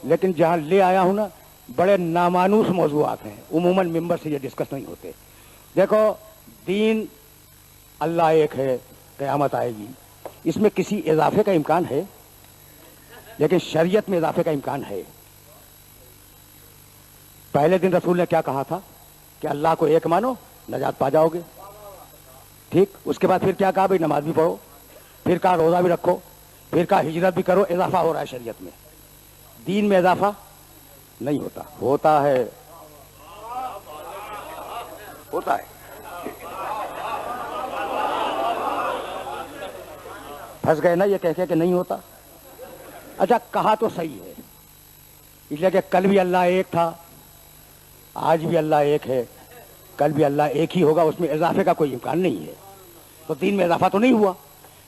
लेकिन जहां ले आया हूं ना, बड़े नामानूस मौजूआत हैं, उमूमन मिंबर से ये डिस्कस नहीं होते। देखो, दीन अल्लाह एक है, क़यामत आएगी, इसमें किसी इजाफे का इम्कान है, लेकिन शरीयत में इजाफे का इम्कान है। पहले दिन रसूल ने क्या कहा था कि अल्लाह को एक मानो, नजात पा जाओगे। ठीक, उसके बाद फिर क्या कहा, भाई नमाज भी पढ़ो, फिर कहा रोजा भी रखो, फिर कहा हिजरत भी करो। इजाफा हो रहा है शरीयत में, दीन में इजाफा नहीं होता। होता है, होता है। फंस गए ना ये कह के कि नहीं होता। अच्छा, कहा तो सही है, इसलिए कि कल भी अल्लाह एक था, आज भी अल्लाह एक है, कल भी अल्लाह एक ही होगा, उसमें इजाफे का कोई इम्कान नहीं है। तो दीन में इजाफा तो नहीं हुआ,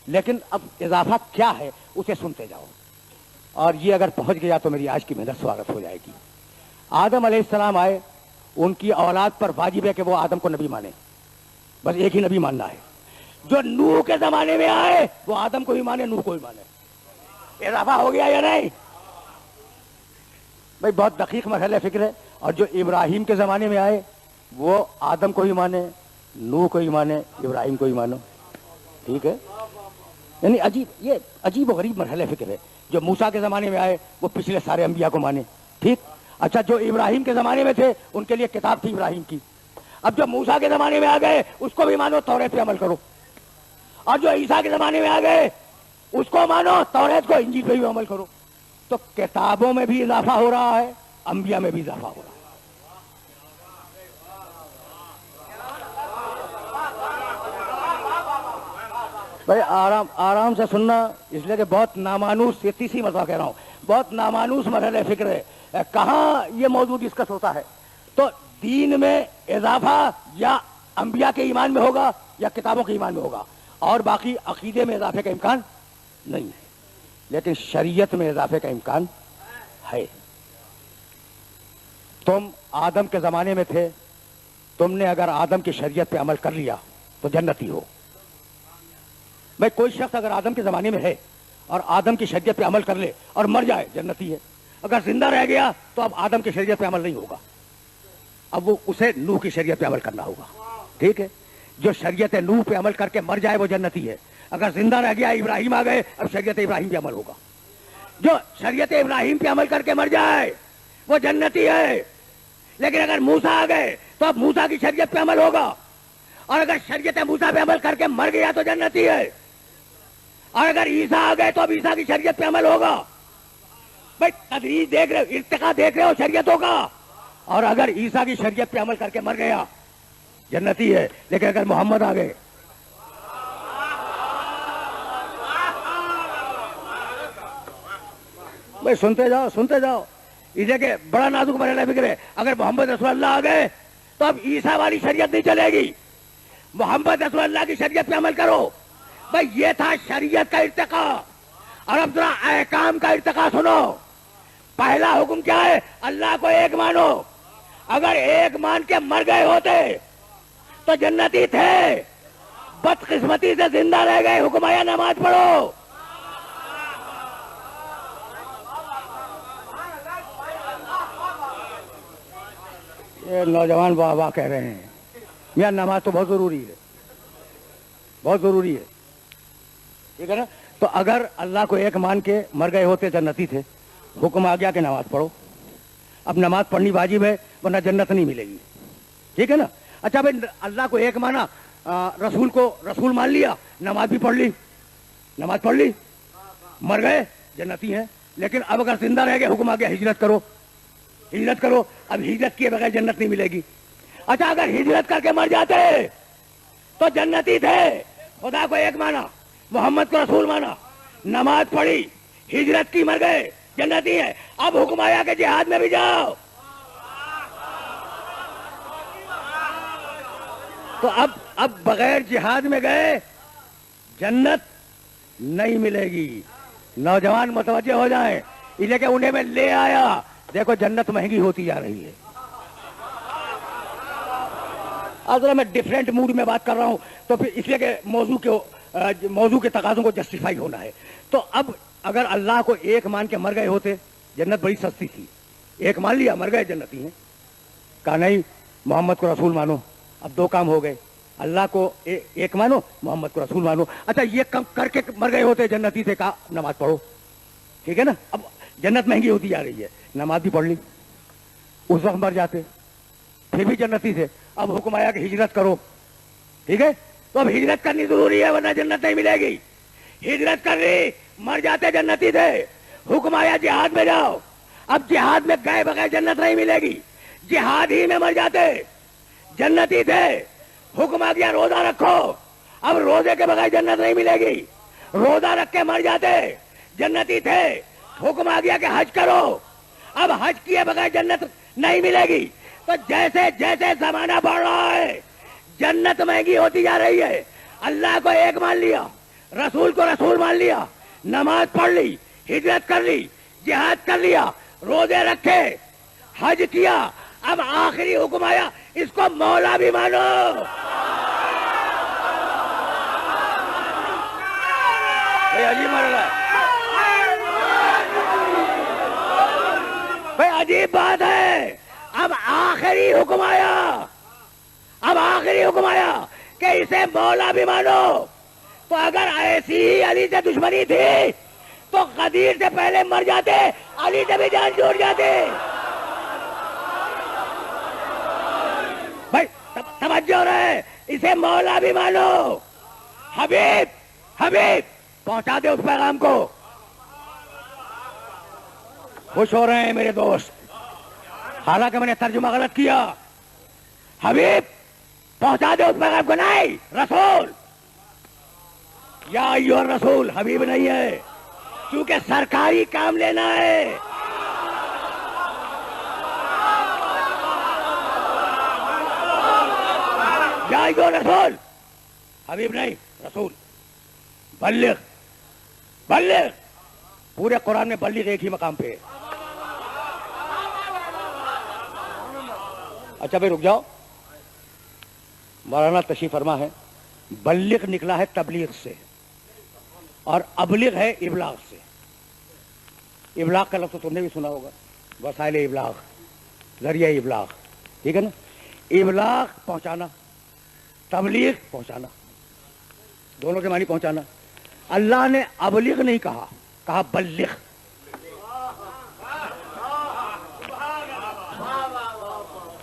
लेकिन अब इजाफा क्या है उसे सुनते जाओ, और ये अगर पहुंच गया तो मेरी आज की मेहनत स्वागत हो जाएगी। आदम अलैहिस्सलाम आए, उनकी औलाद पर वाजिब है कि वो आदम को नबी माने, बस एक ही नबी मानना है। जो नूह के जमाने में आए वो आदम को ही माने, नूह को ही माने। इजाफा हो गया या नहीं भाई? बहुत दकीक मरहले फिक्र है। और जो इब्राहिम के जमाने में आए वो आदम को ही माने, नूह को ही माने, इब्राहिम को ही मानो। ठीक है, यानी अजीब, ये अजीब और गरीब मरहले फिक्र है। जो मूसा के जमाने में आए वो पिछले सारे अंबिया को माने। ठीक, अच्छा, जो इब्राहिम के जमाने में थे उनके लिए किताब थी इब्राहिम की। अब जो मूसा के जमाने में आ गए उसको भी मानो, तौरात पे अमल करो। और जो ईसा के जमाने में आ गए उसको मानो, तौरात को, इंजील पे भी अमल करो। तो किताबों में भी इजाफा हो रहा है, अंबिया में भी इजाफा हो रहा है। भाई आराम आराम से सुनना, इसलिए कि बहुत नामानूस, ये तीसरी मरतबा कह रहा हूं, बहुत नामानूस मरहले फिक्र है। कहाँ ये मौजूद डिस्कस होता है? तो दीन में इजाफा या अंबिया के ईमान में होगा या किताबों के ईमान में होगा, और बाकी अकीदे में इजाफे का इम्कान नहीं है। लेकिन शरीयत में इजाफे का इम्कान है। तुम आदम के जमाने में थे, तुमने अगर आदम की शरीयत पे अमल कर लिया तो जन्नती हो। भाई कोई शख्स अगर आदम के जमाने में है और आदम की शरीयत पे अमल कर ले और मर जाए, जन्नती है। अगर जिंदा रह गया तो अब आदम की शरीयत पे अमल नहीं होगा, अब वो उसे नूह की शरीयत पे अमल करना होगा। ठीक है, जो शरीयत नूह पे अमल करके मर जाए वो जन्नती है। अगर जिंदा रह गया, इब्राहिम आ गए, अब शरीयत इब्राहिम पे अमल होगा। जो शरीयत इब्राहिम पे अमल करके मर जाए वो जन्नती है। लेकिन अगर मूसा आ गए तो अब मूसा की शरीयत पे अमल होगा, और अगर शरीयत मूसा पे अमल करके मर गया तो जन्नती है। और अगर ईसा आ गए तो अब ईसा की शरीयत पे अमल होगा। भाई तदरीज देख रहे हो, इर्तिका देख रहे हो शरीयतों का। और अगर ईसा की शरीयत पे अमल करके मर गया, जन्नती है। लेकिन अगर मोहम्मद आ गए, भाई सुनते जाओ सुनते जाओ, इसे के बड़ा नाजुक मरहला फिक्र है। अगर मोहम्मद रसूलुल्लाह आ गए तो अब ईसा वाली शरीयत नहीं चलेगी, मोहम्मद रसूलुल्लाह की शरीयत पे अमल करो। भाई ये था शरीयत का इर्तिका। और अब जरा अहकाम का इर्तिका सुनो। पहला हुक्म क्या है? अल्लाह को एक मानो। अगर एक मान के मर गए होते तो जन्नती थे, बदकिस्मती से जिंदा रह गए, हुक्म आया नमाज पढ़ो। ये नौजवान वाह कह रहे हैं, यार नमाज तो बहुत जरूरी है, बहुत जरूरी है। ठीक है ना? तो अगर अल्लाह को एक मान के मर गए होते, जन्नती थे, हुक्म आ गया कि नमाज पढ़ो। अब नमाज पढ़नी वाजिब है, वरना जन्नत नहीं मिलेगी। ठीक है ना? अच्छा भाई, अल्लाह को एक माना, रसूल को रसूल मान लिया, नमाज भी पढ़ ली, नमाज पढ़ ली, मर गए, जन्नती हैं। लेकिन अब अगर जिंदा रह गए, हुक्म आ गया हिजरत करो, हिजरत करो। अब हिजरत किए बगैर जन्नत नहीं मिलेगी। अच्छा, अगर हिजरत करके मर जाते तो जन्नती थे, खुदा को एक माना, मोहम्मद को रसूल माना, नमाज पढ़ी, हिजरत की, मर गए, जन्नती है। अब हुक्म आया कि जिहाद में भी जाओ, तो अब बगैर जिहाद में गए जन्नत नहीं मिलेगी। नौजवान मुतवज्जे हो जाएं, इसलिए कि उन्हें मैं ले आया। देखो जन्नत महंगी होती जा रही है। अगर मैं डिफरेंट मूड में बात कर रहा हूं तो फिर इसलिए कि मौजू के तकाज़ों को जस्टिफाई होना है। तो अब अगर अल्लाह को एक मान के मर गए होते, जन्नत बड़ी सस्ती थी, एक मान लिया मर गए जन्नती हैं। कहा नहीं, मोहम्मद को रसूल मानो। अब दो काम हो गए, अल्लाह को एक मानो, मोहम्मद को रसूल मानो। अच्छा ये कम करके मर गए होते जन्नती थे, कहा नमाज पढ़ो, ठीक है ना। अब जन्नत महंगी होती जा रही है, नमाज भी पढ़ ली, उस वक्त मर जाते फिर भी जन्नती थे। अब हुक्म आया कि हिजरत करो, ठीक है, तो अब हिजरत करनी जरूरी है वरना जन्नत नहीं मिलेगी। हिजरत कर ली, मर जाते जन्नती थे। हुक्म आया जिहाद में जाओ, अब जिहाद में गए बगैर जन्नत नहीं मिलेगी, जिहाद ही में मर जाते जन्नती थे। हुक्म आ गया रोजा रखो, अब रोजे के बगैर जन्नत नहीं मिलेगी, रोजा रख के मर जाते जन्नती थे। हुक्म आ गया कि हज करो, अब हज किए बगैर जन्नत नहीं मिलेगी। तो जैसे जैसे जमाना बढ़ रहा है जन्नत महंगी होती जा रही है। अल्लाह को एक मान लिया, रसूल को रसूल मान लिया, नमाज पढ़ ली, हिजरत कर ली, जिहाद कर लिया, रोजे रखे, हज किया, अब आखिरी हुक्म आया इसको मौला भी मानो। अजीब मर रहा है भाई, अजीब बात है। अब आखिरी हुक्म आया, अब आखिरी हुक्म आया कि इसे मौला भी मानो। तो अगर ऐसी ही अली से दुश्मनी थी तो गदीर से पहले मर जाते, अली से भी जान छूट जाते। भाई तवज्जो रहे, इसे मौला भी मानो। हबीब हबीब पहुंचा दे उस पैगाम को। खुश हो रहे हैं मेरे दोस्त, हालांकि मैंने तर्जुमा गलत किया। हबीब पहुंचा दे उस पैगाम को। नहीं, रसूल, या अय्युहा रसूल, हबीब नहीं है, क्योंकि सरकारी काम लेना है। या अय्युहा रसूल, हबीब नहीं, रसूल। बल्लिग बल्लिग, पूरे कुरान में बल्लिग एक ही मकाम पे है। अच्छा भाई रुक जाओ, मौलाना तशरीफ फरमा है। बल्लिग निकला है तबलीग से और अबलिग है इबलाग से। इबलाग का लफ्ज़ तो तुमने भी सुना होगा, वसाइल इबलाग, जरिया इबलाग, ठीक है ना। इबलाग पहुंचाना, तबलीग पहुंचाना, दोनों के मानी पहुंचाना। अल्लाह ने अबलिग नहीं कहा, कहा बल्लिग।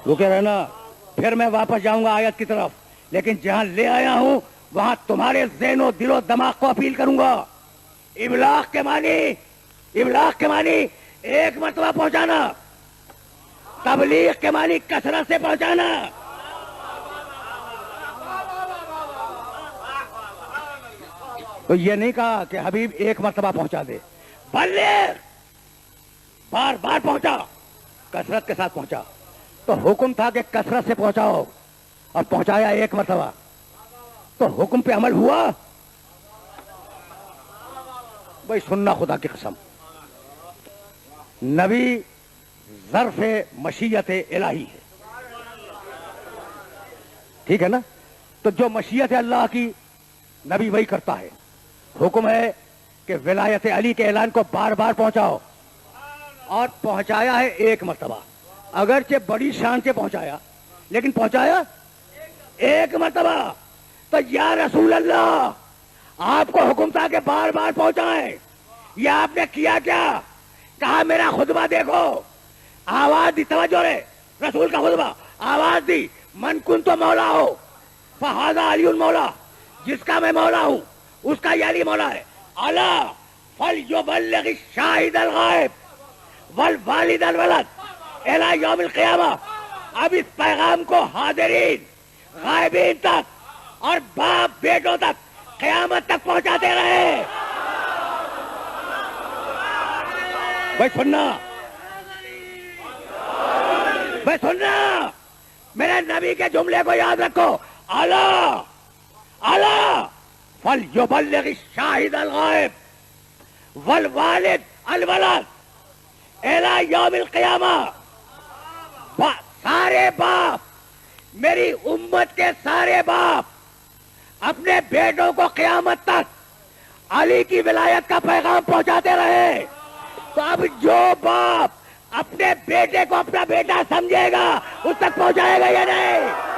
रुके रहना, फिर मैं वापस जाऊंगा आयत की तरफ, लेकिन जहां ले आया हूं वहां तुम्हारे ज़हनो दिलो दिमाग को अपील करूंगा। इबलाग के मानी, इबलाग के मानी एक मरतबा पहुंचाना, तबलीग के मानी कसरत से पहुंचाना। तो ये नहीं कहा कि हबीब एक मरतबा पहुंचा दे, बल्लिग बार बार पहुंचा, कसरत के साथ पहुंचा। तो हुक्म था कि कसरत से पहुंचाओ और पहुंचाया एक मरतबा, तो हुक्म पे अमल हुआ। भाई सुनना खुदा की कसम, नबी ज़र्फ़ मशीयत इलाही है, ठीक है ना। तो जो मशीयत है अल्लाह की, नबी वही करता है। हुक्म है कि विलायत अली के ऐलान को बार बार पहुंचाओ, और पहुंचाया है एक मरतबा, अगरचे बड़ी शान से पहुंचाया, लेकिन पहुंचाया एक मरतबा। तो या रसूल अल्लाह, आपको हुक्म था कि बार बार पहुंचाएं, या आपने किया क्या? कहा मेरा खुतबा देखो, आवाज दी, तवज्जो रे, रसूल का खुतबा, आवाज दी, मन कुन तो मौला हो फहाजा अलीउल मौला, जिसका मैं मौला हूं उसका ये अली मौला है। अला फल युबल्लिग शाहिद अल गायब वल वालिद अल वलद इला यौमिल क़ियामा। अब इस पैगाम को हाज़िरीन गायबीन तक और बाप बेटों तक क़यामत तक पहुंचाते रहे। भाई सुनना, भाई सुनना, मेरे नबी के जुमले को याद रखो। अला अला फल युबल्लिग शाहिद अल गायब वल वालिद अल वलद इला यौमिल क़ियामा। सारे बाप, मेरी उम्मत के सारे बाप अपने बेटों को क़यामत तक अली की विलायत का पैगाम पहुंचाते रहे। तो अब जो बाप अपने बेटे को अपना बेटा समझेगा उस तक पहुंचाएगा या नहीं?